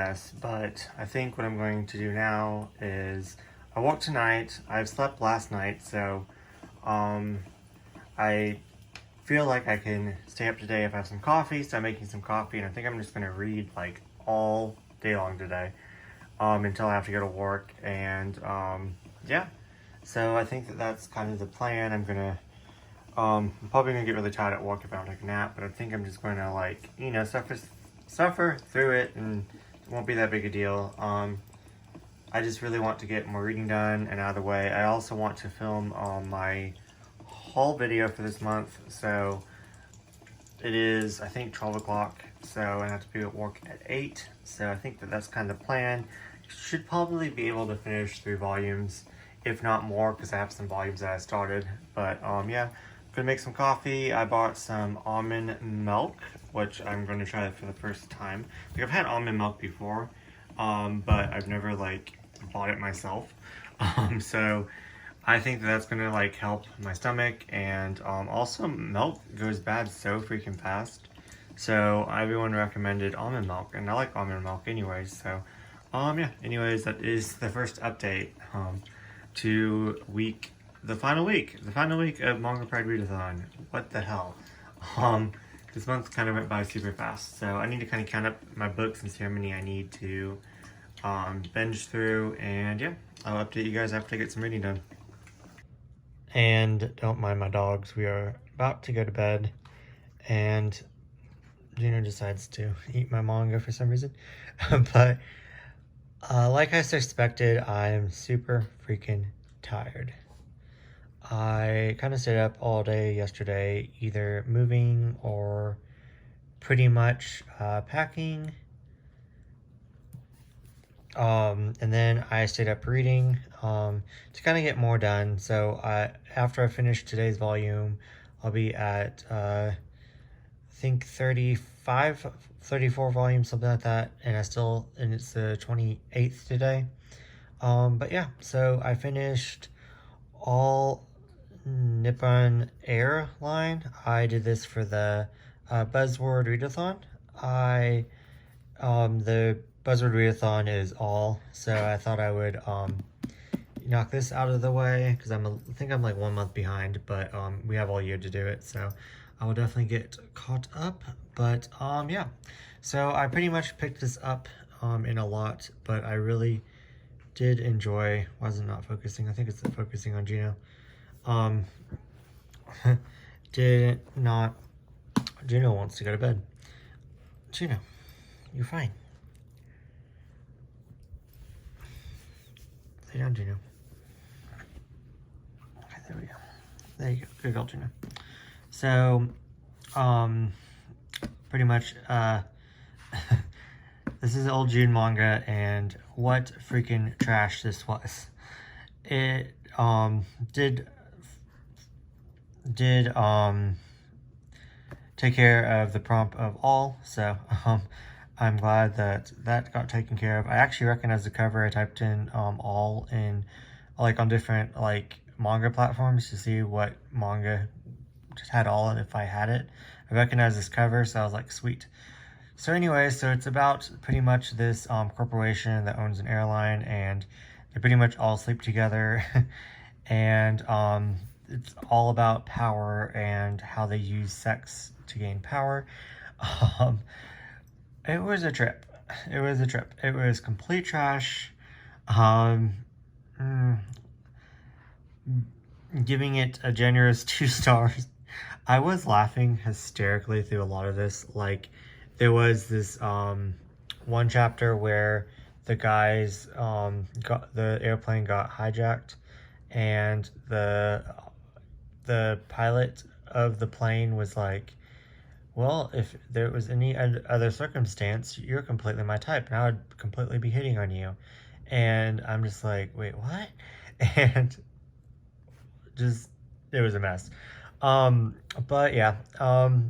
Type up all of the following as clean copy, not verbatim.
mess, but I think what I'm going to do now is I walked tonight. I've slept last night, so I feel like I can stay up today if I have some coffee. So I'm making some coffee, and I think I'm just going to read like all day long today until I have to go to work. And yeah, so I think that that's kind of the plan. I'm probably gonna get really tired at work if I don't take a nap, but I think I'm just gonna like, suffer through it, and it won't be that big a deal. I just really want to get more reading done and out of the way. I also want to film my haul video for this month, so it is, I think, 12 o'clock, so I have to be at work at 8, so I think that that's kind of the plan. Should probably be able to finish 3 volumes, if not more, because I have some volumes that I started, but yeah. Gonna make some coffee. I bought some almond milk, which I'm going to try it for the first time. Like, I've had almond milk before, but I've never like bought it myself. So I think that that's gonna like help my stomach, and also milk goes bad so freaking fast. So everyone recommended almond milk, and I like almond milk anyways. So yeah. Anyways, that is the first update to the final week of Manga Pride Readathon. What the hell? This month kind of went by super fast, so I need to kind of count up my books and see how many I need to binge through, and yeah, I'll update you guys after I get some reading done. And don't mind my dogs, we are about to go to bed, and Gino decides to eat my manga for some reason. But like I suspected, I'm super freaking tired. I kind of stayed up all day yesterday, either moving or pretty much packing. And then I stayed up reading to kind of get more done. So after I finish today's volume, I'll be at I think 34 volumes, something like that. And it's the 28th today. But yeah, so I finished all Nippon Air line. I did this for the Buzzword Readathon. The Buzzword Readathon is all, so I thought I would knock this out of the way, because I think I'm like 1 month behind, but we have all year to do it, so I will definitely get caught up. But yeah, so I pretty much picked this up in a lot, but I really did enjoy. Why is it not focusing? I think it's focusing on Gino. Gino wants to go to bed. Gino, you're fine. Lay down, Gino. Okay, there we go. There you go. Good girl, Gino. So, pretty much, this is old June manga, and what freaking trash this was. It, did take care of the prompt of all, so I'm glad that got taken care of. I actually recognized the cover. I typed in all in like on different like manga platforms to see what manga just had all, and if I had it. I recognized this cover, so I was like, sweet. So anyway, so it's about pretty much this corporation that owns an airline, and they pretty much all sleep together. And it's all about power and how they use sex to gain power. It was a trip. It was complete trash. Giving it a generous 2 stars. I was laughing hysterically through a lot of this. Like, there was this one chapter where the guys the airplane got hijacked, and the pilot of the plane was like, well, if there was any other circumstance, you're completely my type, and I would completely be hitting on you. And I'm just like, wait, what? And just, it was a mess. But yeah,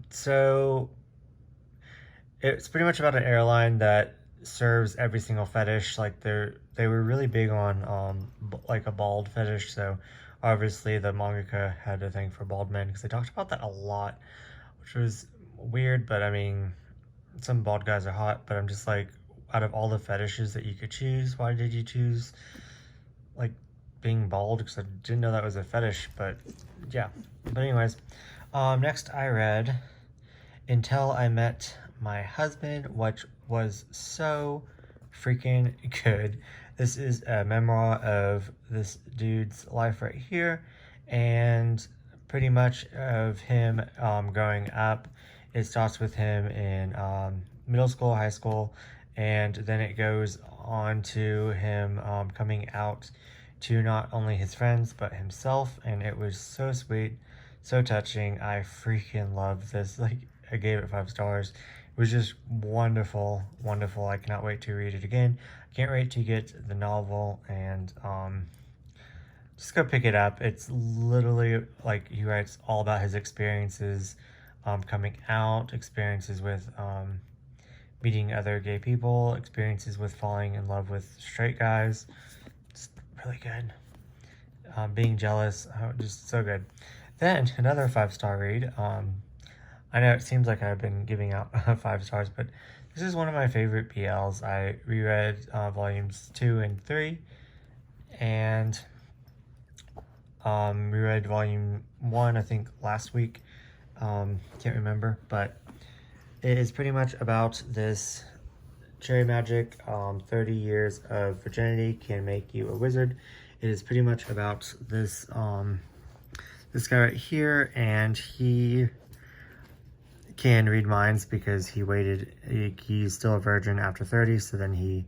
so it's pretty much about an airline that serves every single fetish. Like, they were really big on like a bald fetish, so obviously the mangaka had a thing for bald men, because they talked about that a lot, which was weird. But I mean, some bald guys are hot, but I'm just like, out of all the fetishes that you could choose, why did you choose like being bald? Because I didn't know that was a fetish, but yeah. But anyways, next I read Until I Met My Husband, which was so freaking good. This is a memoir of this dude's life right here, and pretty much of him growing up. It starts with him in middle school, high school, and then it goes on to him coming out to not only his friends but himself, and it was so sweet, so touching. I freaking love this. Like, I gave it 5 stars. It was just wonderful, wonderful. I cannot wait to read it again. I can't wait to get the novel and just go pick it up. It's literally like he writes all about his experiences coming out, experiences with meeting other gay people, experiences with falling in love with straight guys. Just really good. Being jealous, just so good. Then another 5-star read. I know it seems like I've been giving out 5 stars, but this is one of my favorite BLs. I reread volumes 2 and 3, and reread volume 1, I think, last week. Can't remember, but it is pretty much about this cherry magic. 30 years of virginity can make you a wizard. It is pretty much about this this guy right here, and he can read minds because he waited. He's still a virgin after 30, so then he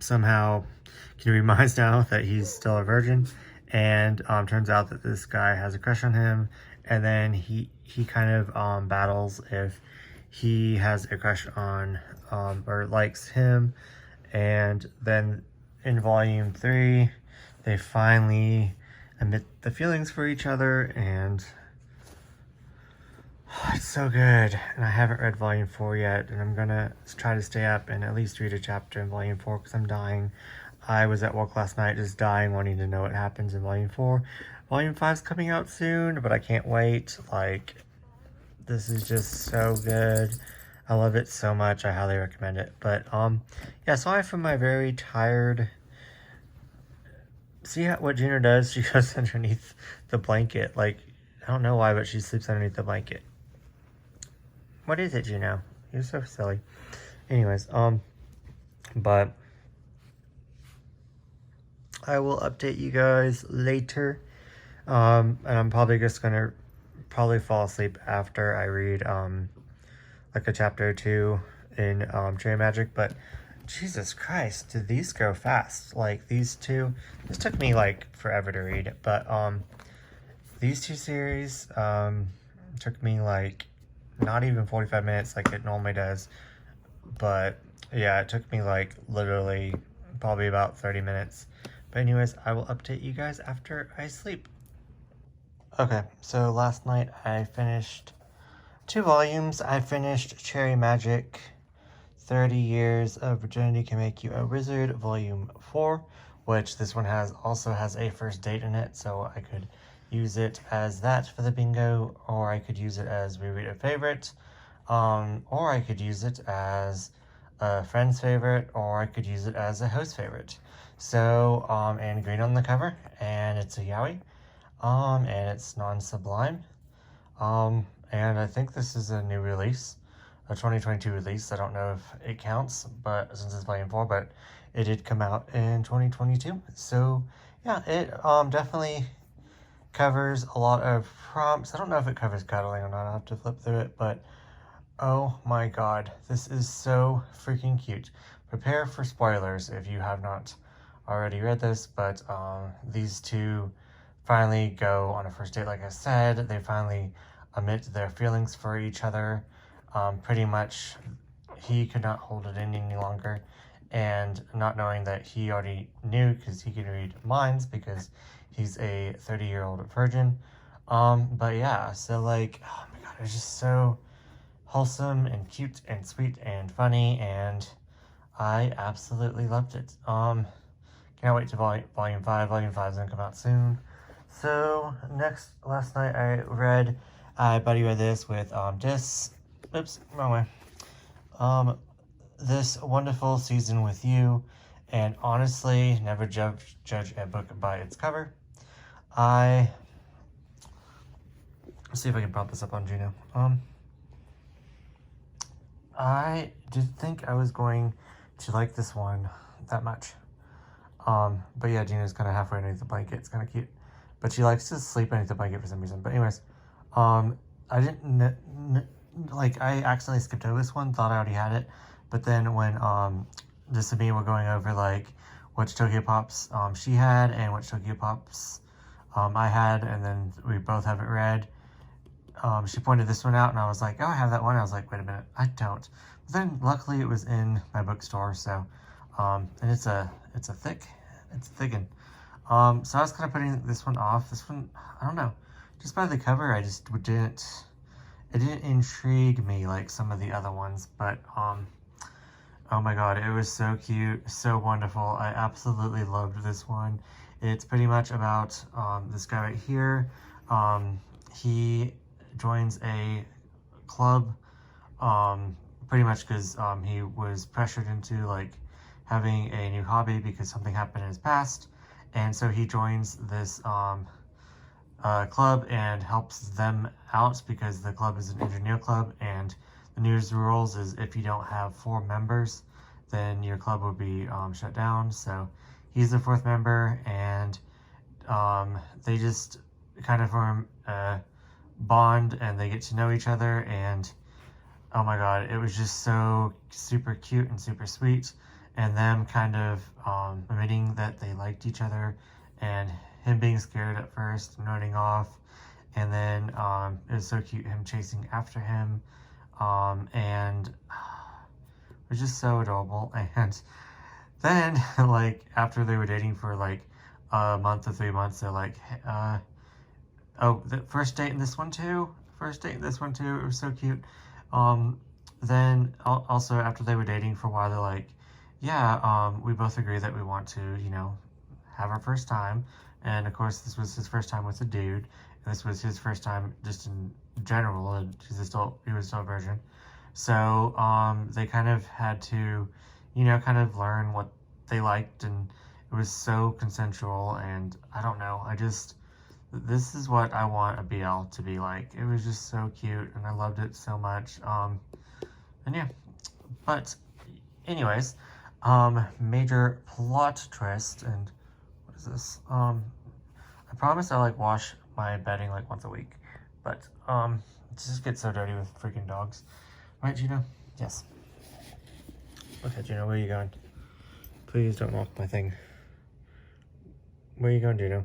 somehow can read minds now that he's still a virgin. And turns out that this guy has a crush on him, and then he kind of battles if he has a crush on or likes him. And then in volume 3 they finally admit the feelings for each other, and it's so good. And I haven't read volume 4 yet, and I'm gonna try to stay up and at least read a chapter in volume 4 because I'm dying. I was at work last night just dying, wanting to know what happens in volume 4. Volume 5's coming out soon, but I can't wait. Like, this is just so good. I love it so much. I highly recommend it. But yeah, sorry for my very tired. See what Junior does? She goes underneath the blanket. Like, I don't know why, but she sleeps underneath the blanket. What is it, Juno? You're so silly. Anyways, but I will update you guys later. And I'm probably just gonna fall asleep after I read like a chapter or 2 in Cherry Magic. But Jesus Christ, did these go fast? Like, these two, this took me like forever to read, but these 2 series took me like not even 45 minutes like it normally does. But yeah, it took me like literally probably about 30 minutes. But anyways, I will update you guys after I sleep. Okay, so last night I finished 2 volumes. I finished Cherry Magic, 30 Years of Virginity Can Make You a Wizard, Volume 4, which this one also has a first date in it, so I could use it as that for the bingo, or I could use it as reread a favorite, or I could use it as a friend's favorite, or I could use it as a host favorite. So, and green on the cover, and it's a yaoi, and it's non-sublime, and I think this is a new release, a 2022 release. I don't know if it counts, but since it's volume 4, but it did come out in 2022. So yeah, it definitely covers a lot of prompts. I don't know if it covers cuddling or not. I'll have to flip through it, but oh my god, this is so freaking cute. Prepare for spoilers if you have not already read this, but these 2 finally go on a first date. Like I said, they finally admit their feelings for each other. Pretty much he could not hold it in any longer, and not knowing that he already knew because he can read minds because he's a 30-year-old virgin. But yeah, so like, oh my god, it's just so wholesome and cute and sweet and funny, and I absolutely loved it. Can't wait to volume 5. Volume 5 is gonna come out soon. So last night I buddy read this with oops, wrong way. this wonderful season with you, and honestly, never judge a book by its cover. Let's see if I can prop this up on Juno. I did think I was going to like this one that much. But yeah, Gina's kind of halfway underneath the blanket. It's kind of cute. But she likes to sleep underneath the blanket for some reason. But anyways, I didn't, like, I accidentally skipped over this one, thought I already had it. But then when, just and me were going over, like, which Tokyo Pops, she had and which Tokyo Pops, I had, and then we both haven't read. She pointed this one out, and I was like, oh, I have that one. I was like, wait a minute, I don't. But then, luckily, it was in my bookstore, so, and it's a thick one. So I was kind of putting this one off. This one, I don't know, just by the cover, I just it didn't intrigue me like some of the other ones, but, oh my god, it was so cute, so wonderful. I absolutely loved this one. It's pretty much about, this guy right here. He joins a club, pretty much because he was pressured into like having a new hobby because something happened in his past, and so he joins this club and helps them out because the club is an engineer club, and the news rules is if you don't have 4 members, then your club will be shut down. So he's the 4th member, and they just kind of form a bond and they get to know each other, and oh my god, it was just so super cute and super sweet, and them kind of admitting that they liked each other, and him being scared at first, nodding off, and then it was so cute, him chasing after him, and it was just so adorable. And then like after they were dating for like a month or 3 months, they're like, oh, the first date in this one too? It was so cute. Then also after they were dating for a while, they're like, yeah, we both agree that we want to, you know, have our first time. And of course, this was his first time with a dude, and this was his first time just in general, and he was still a virgin. So, they kind of had to, you know, kind of learn what they liked, and it was so consensual, and I don't know, this is what I want a BL to be like. It was just so cute, and I loved it so much. And yeah, but anyways, major plot twist, and what is this? I promise I like wash my bedding like once a week, but it just gets so dirty with freaking dogs. Right, Gino? Yes. Okay, Gino, where are you going? Please don't knock my thing. Where are you going, Gino?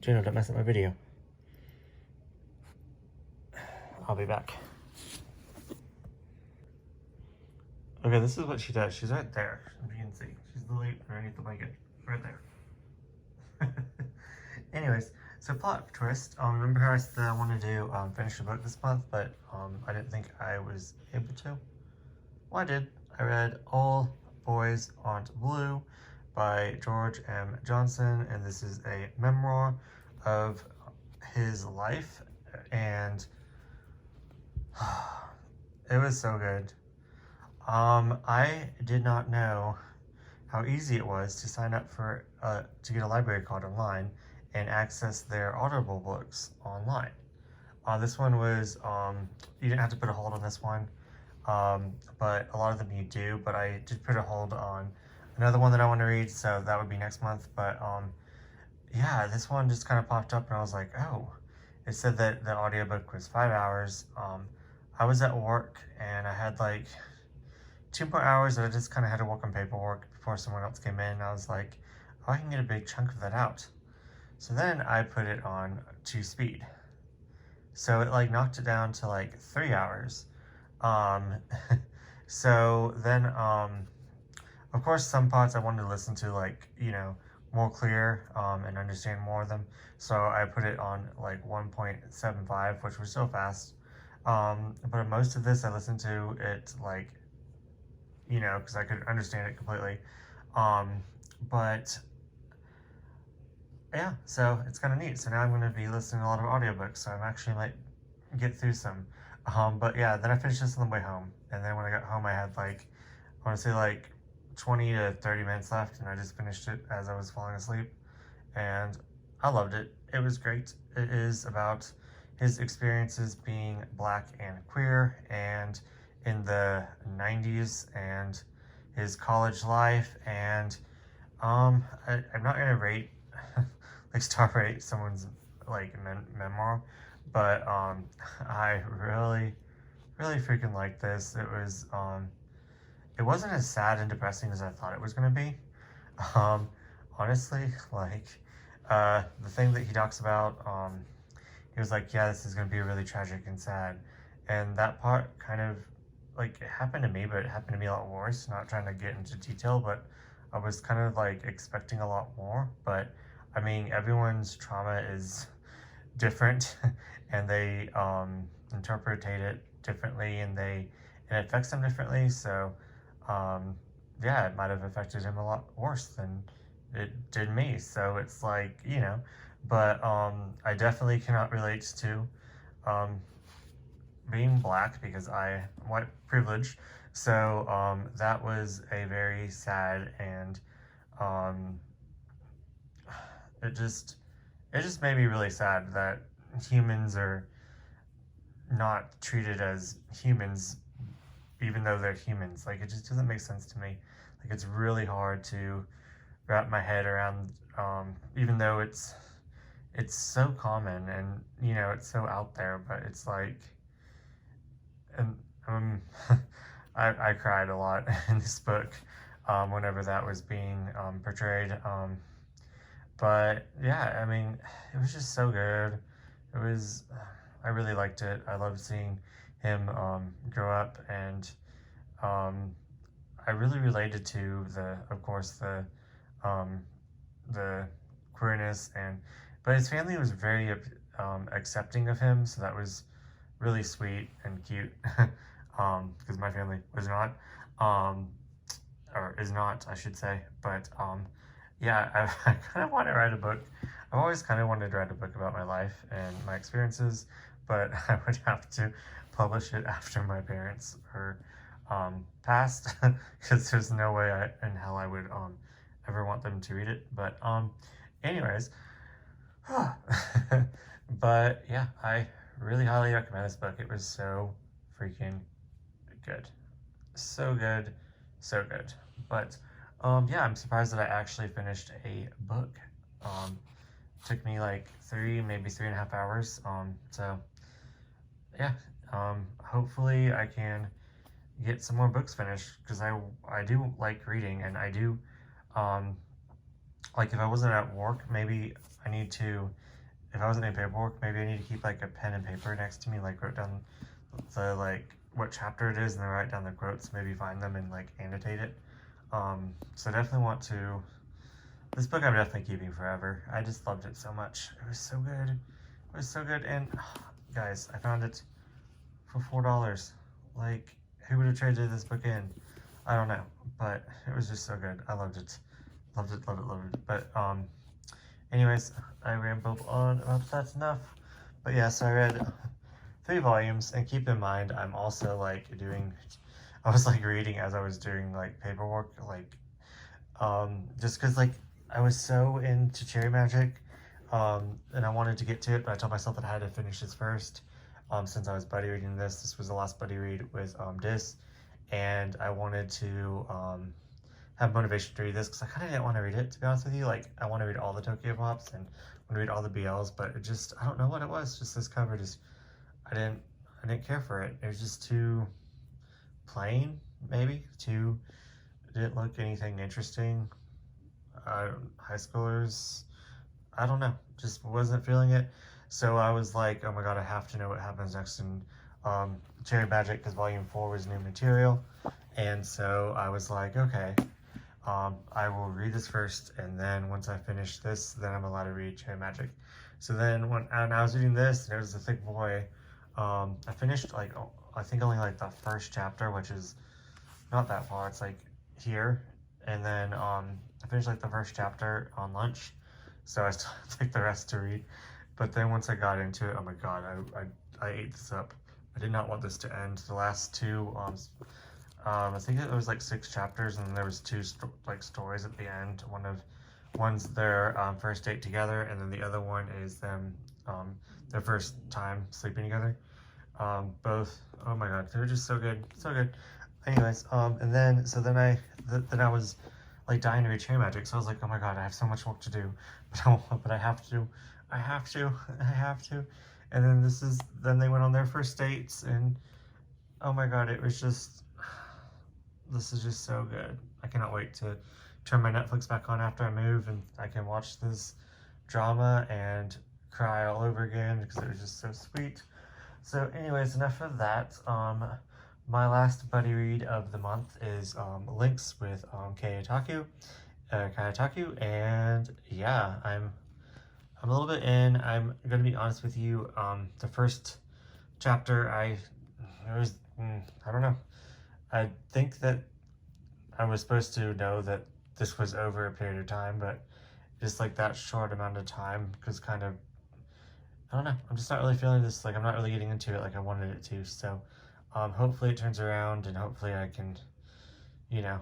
Gino, don't mess up my video. I'll be back. Okay, this is what she does. She's right there, if you can see. She's literally underneath the blanket. Right there. Anyways, so plot twist. Remember how I said I wanted to finish the book this month, but I didn't think I was able to? Well, I did. I read All Boys Aren't Blue by George M. Johnson, and this is a memoir of his life, and it was so good. I did not know how easy it was to sign up for to get a library card online and access their Audible books online. This one was you didn't have to put a hold on this one, but a lot of them you do. But I did put a hold on another one that I want to read, so that would be next month. But yeah, this one just kind of popped up, and I was like, oh, it said that the audiobook was 5 hours. I was at work, and I had like 2 more hours that I just kind of had to work on paperwork before someone else came in. I was like, oh, I can get a big chunk of that out. So then I put it on 2 speed. So it like knocked it down to like 3 hours. So then, of course, some parts I wanted to listen to like, you know, more clear, and understand more of them. So I put it on like 1.75, which was so fast. But most of this I listened to it like, you know, because I could understand it completely. But yeah, so it's kind of neat. So now I'm going to be listening to a lot of audiobooks, so I'm actually might get through some. But yeah, then I finished this on the way home, and then when I got home, I had like, I want to say like 20 to 30 minutes left, and I just finished it as I was falling asleep, and I loved it. It was great. It is about his experiences being black and queer, and in the 90s, and his college life, and I'm not gonna rate like star rate someone's like memoir, but I really freaking liked this. It wasn't as sad and depressing as I thought it was gonna be. Um, Honestly, like the thing that he talks about, he was like, yeah, this is gonna be really tragic and sad, and that part kind of like it happened to me, but it happened to me a lot worse. Not trying to get into detail, but I was kind of like expecting a lot more. But I mean, everyone's trauma is different, and they interpretate it differently, and it affects them differently. So um, yeah, it might have affected him a lot worse than it did me. So it's like, but I definitely cannot relate to um, being black because I am white privileged. So that was a very sad, and um, it just made me really sad that humans are not treated as humans even though they're humans. Like, it just doesn't make sense to me. Like, it's really hard to wrap my head around, even though it's so common, and it's so out there, but it's like, and I cried a lot in this book whenever that was being portrayed. But yeah, I mean, it was just so good. It was, I really liked it. I loved seeing him grow up, and um, I really related to of course, um, the queerness, but his family was very accepting of him, so that was really sweet and cute. Because my family was not, um, or is not, I should say. But yeah, I kind of want to write a book. I've always kind of wanted to write a book about my life and my experiences, but I would have to publish it after my parents are passed, because there's no way in hell I would ever want them to read it. But anyways, but yeah, I really highly recommend this book. It was so freaking good. So good, so good. But yeah, I'm surprised that I actually finished a book. Took me like maybe 3.5 hours. So yeah, hopefully I can get some more books finished, because I do like reading, and I do like, if I wasn't at work, maybe I need to if I wasn't doing paperwork, maybe I need to keep like a pen and paper next to me, like write down the like what chapter it is, and then write down the quotes, maybe find them and like annotate it. So I definitely want to. This book I'm definitely keeping forever. I just loved it so much. It was so good. It was so good. And guys, I found it for $4. Like, who would have traded this book in? I don't know, but it was just so good. I loved it. Loved it, loved it, loved it. But anyways, I rambled on about that's enough. But yeah, so I read 3 volumes, and keep in mind, I'm also like I was like reading as I was doing like paperwork, like just because like I was so into Cherry Magic, and I wanted to get to it, but I told myself that I had to finish this first, since I was buddy reading this. This was the last buddy read with Dis, and I wanted to have motivation to read this, because I kind of didn't want to read it, to be honest with you. Like, I want to read all the Tokyo Pops, and I want to read all the BLs, but it just, I don't know what it was. Just this cover just, I didn't care for it. It was just too plain, maybe. Didn't look anything interesting. High schoolers, I don't know, just wasn't feeling it. So I was like, oh my god, I have to know what happens next in Cherry Magic, because Volume 4 was new material. And so I was like, okay, I will read this first, and then once I finish this, then I'm allowed to read Cherry Magic. So then when I was reading this, and it was The Thick Boy, I finished like, I think only like the first chapter, which is not that far. It's like here. And then I finished like the first chapter on lunch, so I still have like the rest to read. But then once I got into it, oh my god, I ate this up. I did not want this to end. The last two, I think it was like 6 chapters, and then there was 2 stories at the end. One's their first date together, and then the other one is them their first time sleeping together. Both, oh my god, they're just so good, so good. Anyways, and then I was like dying to read Cherry Magic, so I was like, oh my god, I have so much work to do, but I have to. And then then they went on their first dates, and oh my god, it was just, this is just so good. I cannot wait to turn my Netflix back on after I move, and I can watch this drama and cry all over again because it was just so sweet. So anyways, enough of that. My last buddy read of the month is Links with Kayataku, and yeah, I'm a little bit in. I'm gonna be honest with you. The first chapter, I don't know. I think that I was supposed to know that this was over a period of time, but just like that short amount of time, because kind of, I don't know, I'm just not really feeling this, like I'm not really getting into it like I wanted it to. So hopefully it turns around, and hopefully I can, yeah,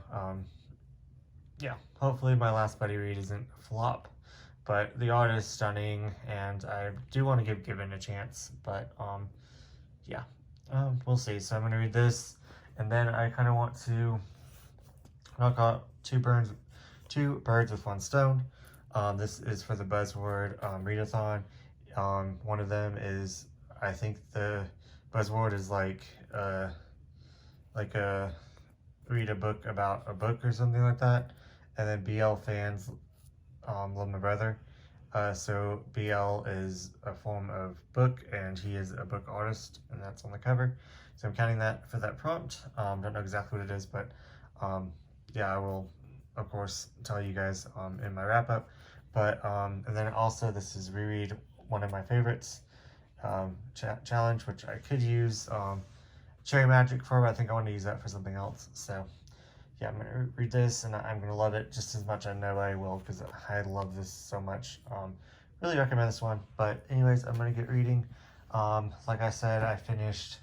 hopefully my last buddy read isn't a flop. But the art is stunning, and I do want to give Given a chance, but yeah, we'll see. So I'm going to read this, and then I kind of want to knock out two birds with one stone. This is for the buzzword readathon. One of them is, I think the buzzword is like a read a book about a book or something like that, and then BL fans love my brother. So BL is a form of book, and he is a book artist, and that's on the cover. So I'm counting that for that prompt. Don't know exactly what it is, but yeah, I will of course tell you guys in my wrap up. But and then also this is reread one of my favorites challenge, which I could use Cherry Magic for, but I think I want to use that for something else. So yeah, I'm gonna read this, and I'm gonna love it just as much. I know I will, because I love this so much. Really recommend this one. But anyways, I'm gonna get reading. Like I said, I finished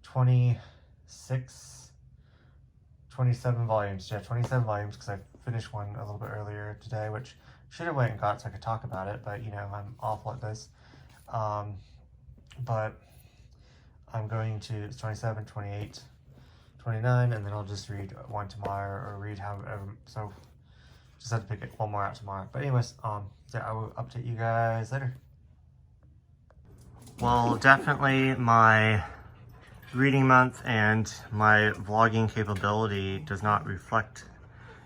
27 volumes. Yeah, 27 volumes, because I finished one a little bit earlier today, which should have went and got so I could talk about it, but I'm awful at this. But I'm going to, it's 27, 28, 29, and then I'll just read one tomorrow, or read however, so just have to pick one more out tomorrow. But anyways, yeah, I will update you guys later. Well, definitely my reading month and my vlogging capability does not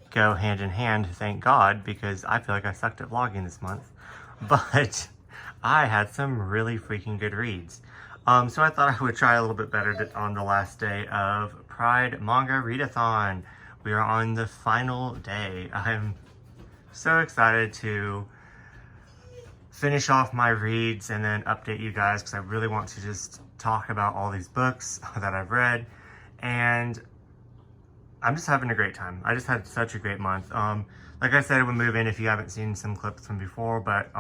go hand in hand, thank God, because I feel like I sucked at vlogging this month. But I had some really freaking good reads. So I thought I would try a little bit better on the last day of Pride Manga Readathon. We are on the final day. I'm so excited to finish off my reads and then update you guys, because I really want to just talk about all these books that I've read, and I'm just having a great time. I just had such a great month. Like I said, I would move in if you haven't seen some clips from before, but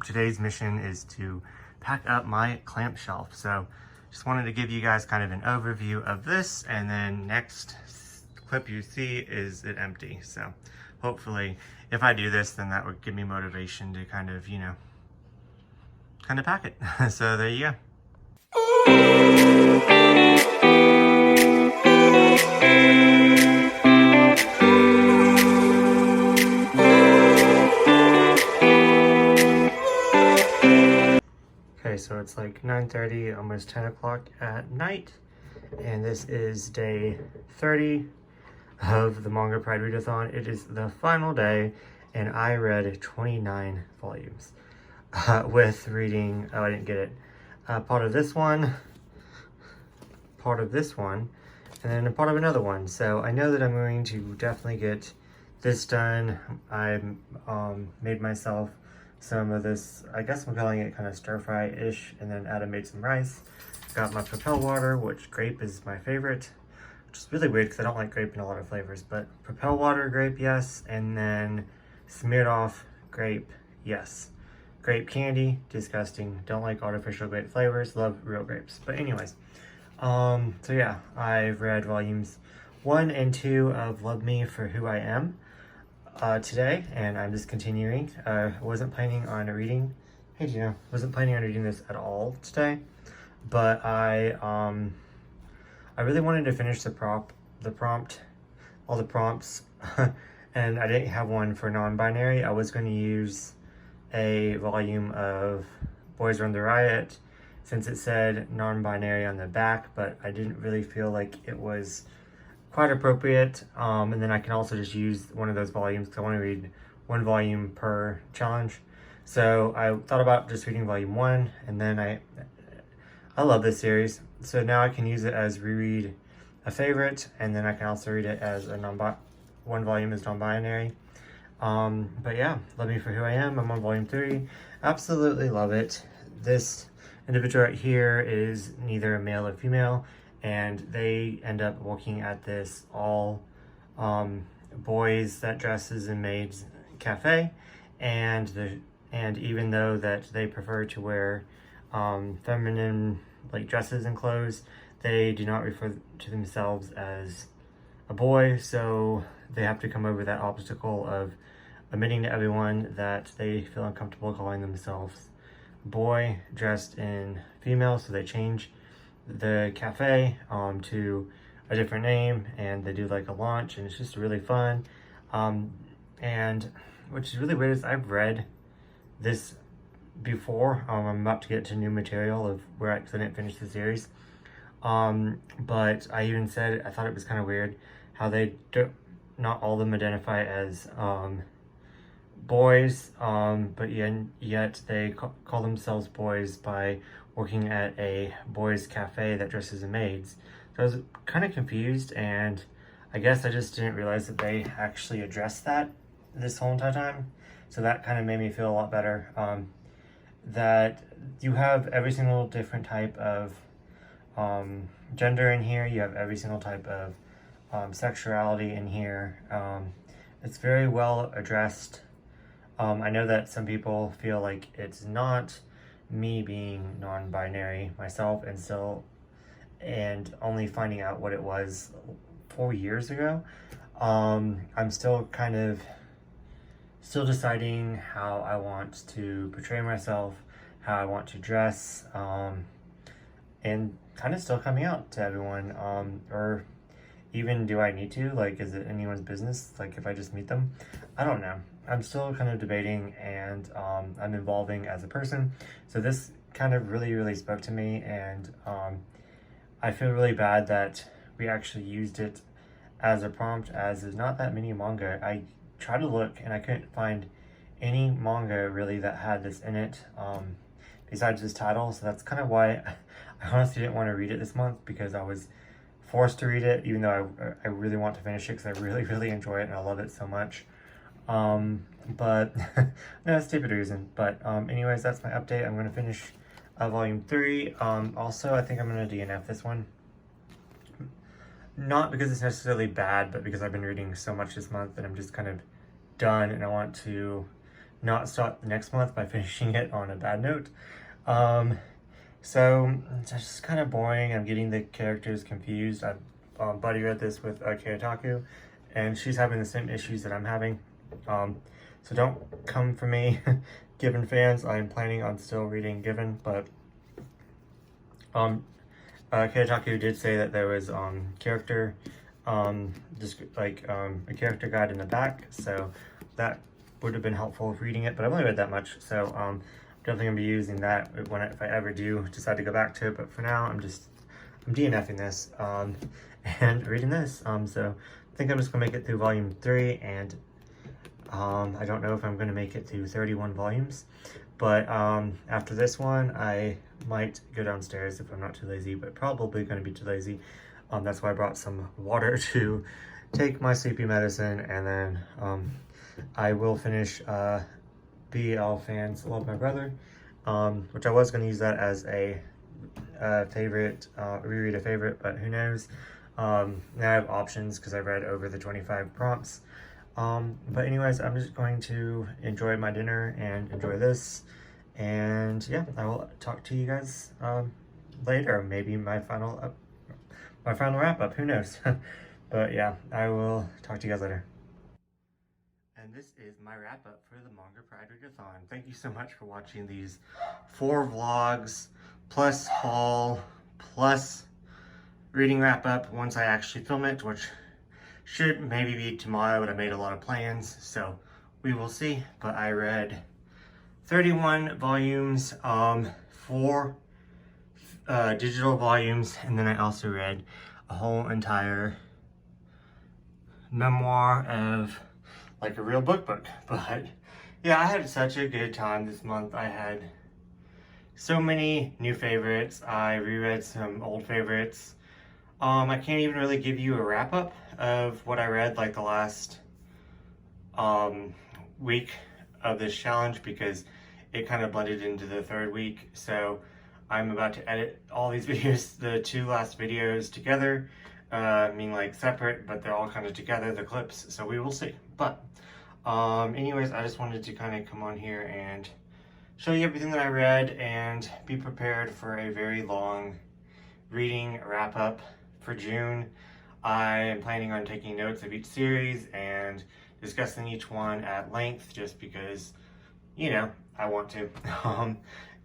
today's mission is to pack up my clamp shelf. So just wanted to give you guys kind of an overview of this, and then next clip you see is it empty. So hopefully if I do this, then that would give me motivation to kind of, kind of pack it. So there you go. Okay, so it's like 9:30, almost 10 o'clock at night, and this is day 30 of the Manga Pride Readathon. It is the final day, and I read 29 volumes with reading, oh, I didn't get it, part of this one, and then a part of another one. So I know that I'm going to definitely get this done. I made myself some of this, I guess I'm calling it kind of stir fry-ish, and then Adam made some rice. Got my Propel water, which grape is my favorite, which is really weird because I don't like grape in a lot of flavors, but Propel water, grape, yes, and then smeared off grape, yes. grape candy, disgusting. Don't like artificial grape flavors, love real grapes. But anyways, so yeah, I've read volumes 1 and 2 of Love Me for Who I Am today, and I'm just continuing. Wasn't planning on reading. Hey Gina, wasn't planning on reading this at all today, but I really wanted to finish all the prompts, and I didn't have one for non-binary. I was going to use a volume of Boys Run the Riot since it said non-binary on the back, but I didn't really feel like it was quite appropriate. And then I can also just use one of those volumes because I want to read one volume per challenge. So I thought about just reading volume 1, and then I love this series, so now I can use it as reread a favorite, and then I can also read it as a one volume is non-binary. But yeah, Love Me for Who I Am. I'm on volume 3. Absolutely love it. This individual right here is neither a male or female, and they end up working at this all boys that dresses and maids cafe, and even though that they prefer to wear feminine like dresses and clothes, they do not refer to themselves as a boy, so they have to come over that obstacle of admitting to everyone that they feel uncomfortable calling themselves boy dressed in female, so they change the cafe to a different name, and they do like a launch, and it's just really fun. And which is really weird is I've read this before. I'm about to get to new material of where I didn't finish the series. But I even said I thought it was kind of weird how not all of them identify as boys, but yet they call themselves boys by working at a boys cafe that dresses as maids. So I was kind of confused, and I guess I just didn't realize that they actually addressed that this whole entire time. So that kind of made me feel a lot better. That you have every single different type of gender in here. You have every single type of sexuality in here. It's very well addressed. I know that some people feel like it's not me being non-binary myself, and only finding out what it was 4 years ago. I'm still deciding how I want to portray myself, how I want to dress, and kind of still coming out to everyone, or even do I need to? Like, is it anyone's business? Like, if I just meet them? I don't know. I'm still kind of debating, and I'm evolving as a person. So this kind of really, really spoke to me, and I feel really bad that we actually used it as a prompt, as there's not that many manga. I tried to look, and I couldn't find any manga really that had this in it, besides this title. So that's kind of why I honestly didn't want to read it this month, because I was forced to read it, even though I really want to finish it because I really, really enjoy it and I love it so much. But no stupid reason. But anyways, that's my update. I'm going to finish volume 3. Also, I think I'm going to DNF this one. Not because it's necessarily bad, but because I've been reading so much this month that I'm just kind of done, and I want to not start the next month by finishing it on a bad note. So it's just kind of boring. I'm getting the characters confused. I buddy read this with Kyotaku, and she's having the same issues that I'm having. So don't come for me, Given fans. I'm planning on still reading Given, but Kyotaku did say that there was character, just like a character guide in the back, so that would have been helpful reading it. But I've only read that much, so definitely gonna be using that if I ever do decide to go back to it. But for now, I'm DNFing this and reading this. So I think I'm just gonna make it through volume 3, and I don't know if I'm gonna make it through 31 volumes. But after this one, I might go downstairs if I'm not too lazy, but probably gonna be too lazy. That's why I brought some water to take my sleepy medicine, and then I will finish BL Fans Love My Brother, which I was going to use that as a favorite, reread a favorite, but who knows. Now I have options because I read over the 25 prompts. But anyways, I'm just going to enjoy my dinner and enjoy this, And yeah, I will talk to you guys later. Maybe my final wrap up. Who knows? But yeah, I will talk to you guys later. And this is my wrap up for the Manga Pride Readathon. Thank you so much for watching these 4 vlogs plus haul plus reading wrap up once I actually film it, which should maybe be tomorrow, but I made a lot of plans, so we will see. But I read 31 volumes, 4 digital volumes, and then I also read a whole entire memoir of like a real book. But yeah, I had such a good time this month. I had so many new favorites. I reread some old favorites. I can't even really give you a wrap up of what I read like the last week of this challenge because it kind of blended into the 3rd week. So I'm about to edit all these videos, the 2 last videos together. I mean like separate, but they're all kind of together, the clips, so we will see. But anyways, I just wanted to kind of come on here and show you everything that I read and be prepared for a very long reading wrap up for June. I am planning on taking notes of each series and discussing each one at length just because, you know, I want to. Because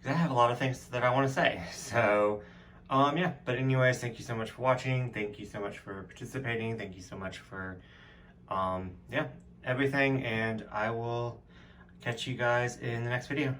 I have a lot of things that I want to say. So, yeah. But anyways, thank you so much for watching. Thank you so much for participating. Thank you so much for, yeah, everything. And I will catch you guys in the next video.